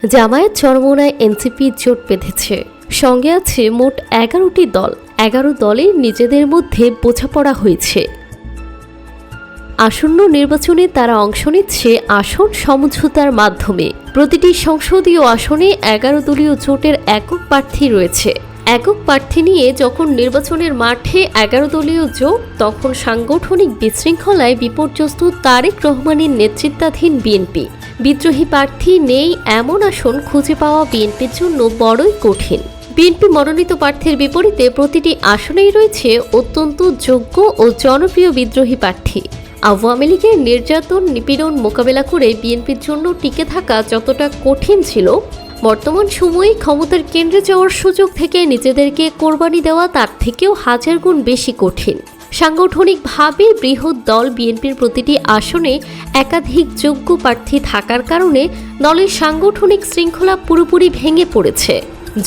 Jamaat চরমোনায় NCP জোট বেঁধেছে। সঙ্গে আছে মোট 11টি দল। 11 দলের নিজেদের মধ্যে বোঝাপড়া হয়েছে। আসন্ন নির্বাচনে তারা অংশ নিচ্ছে আসন সমঝোতার মাধ্যমে। প্রতিটি সংসদীয় আসনে 11 দলীয় জোটের একক প্রার্থী রয়েছে। একক প্রার্থী নিয়ে যখন নির্বাচনের মাঠে 11 দলীয় জোট, তখন সাংগঠনিক বিশৃঙ্খলায় বিপর্যস্ত তারেক রহমানের নেতৃত্বাধীন বিএনপি। বিদ্রোহী প্রার্থী নেই এমন আসন খুঁজে পাওয়া বিএনপির জন্য বড়ই কঠিন। বিএনপি মনোনীত প্রার্থীর বিপরীতে প্রতিটি আসনেই রয়েছে অত্যন্ত যোগ্য ও জনপ্রিয় বিদ্রোহী প্রার্থী। আওয়ামী লীগের নির্যাতন নিপীড়ন মোকাবেলা করে বিএনপির জন্য টিকে থাকা যতটা কঠিন ছিল, বর্তমান সময়ে ক্ষমতার কেন্দ্রে যাওয়ার সুযোগ থেকে নিজেদেরকে কোরবানি দেওয়া তার থেকেও হাজার গুণ বেশি কঠিন। সাংগঠনিকভাবে বৃহৎ দল বিএনপির প্রতিটি আসনে একাধিক যোগ্য প্রার্থী থাকার কারণে দলের সাংগঠনিক শৃঙ্খলা পুরোপুরি ভেঙে পড়েছে।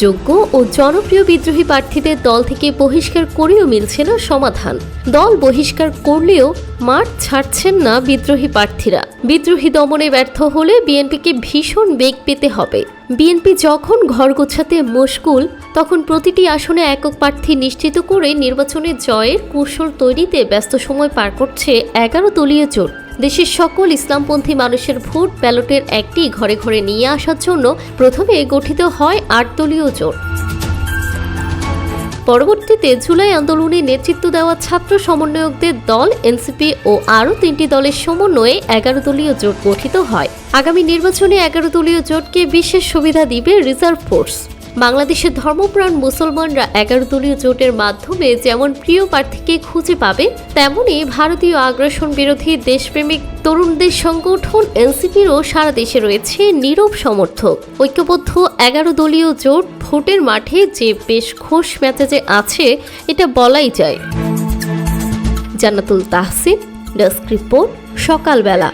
যোগ্য ও জনপ্রিয় বিদ্রোহী প্রার্থীদের দল থেকে বহিষ্কার করেও মিলছে না সমাধান। দল বহিষ্কার করলেও মাঠ ছাড়ছেন না বিদ্রোহী প্রার্থীরা। বিদ্রোহী দমনে ব্যর্থ হলে বিএনপিকে ভীষণ বেগ পেতে হবে। বিএনপি যখন ঘর গোছাতে মশগুল, তখন প্রতিটি আসনে একক প্রার্থী নিশ্চিত করে নির্বাচনে জয়ের কৌশল তৈরিতে ব্যস্ত সময় পার করছে 11 দলীয় জোট। দেশের সকল ইসলামপন্থী মানুষের ভোট ব্যালটের একটি ঘরে ঘরে নিয়ে আসার জন্য প্রথমে গঠিত হয় 8 দলীয় জোট। পরবর্তীতে জুলাই আন্দোলনে নেতৃত্ব দেওয়া ছাত্র সমন্বয়কদের দল এনসিপি ও আরও 3টি দলের সমন্বয়ে 11 দলীয় জোট গঠিত হয়। আগামী নির্বাচনে 11 দলীয় জোটকে বিশেষ সুবিধা দিবে রিজার্ভ ফোর্স। বাংলাদেশের ধর্মপ্রাণ মুসলমানরা 11 দলীয় জোটের মাধ্যমে যেমন প্রিয় প্রার্থীকে খুঁজে পাবে, তেমনি ভারতীয় আগ্রাসন বিরোধী দেশপ্রেমিক তরুণদের সংগঠন এনসিপিরও সারা দেশে রয়েছে নীরব সমর্থক। ঐক্যবদ্ধ 11 দলীয় জোট ভোটের মাঠে যে বেশ খোশ মেজাজে আছে, এটা বলাই যায়। জান্নাতুল তাহসিন, ডেস্ক রিপোর্ট, সকালবেলা।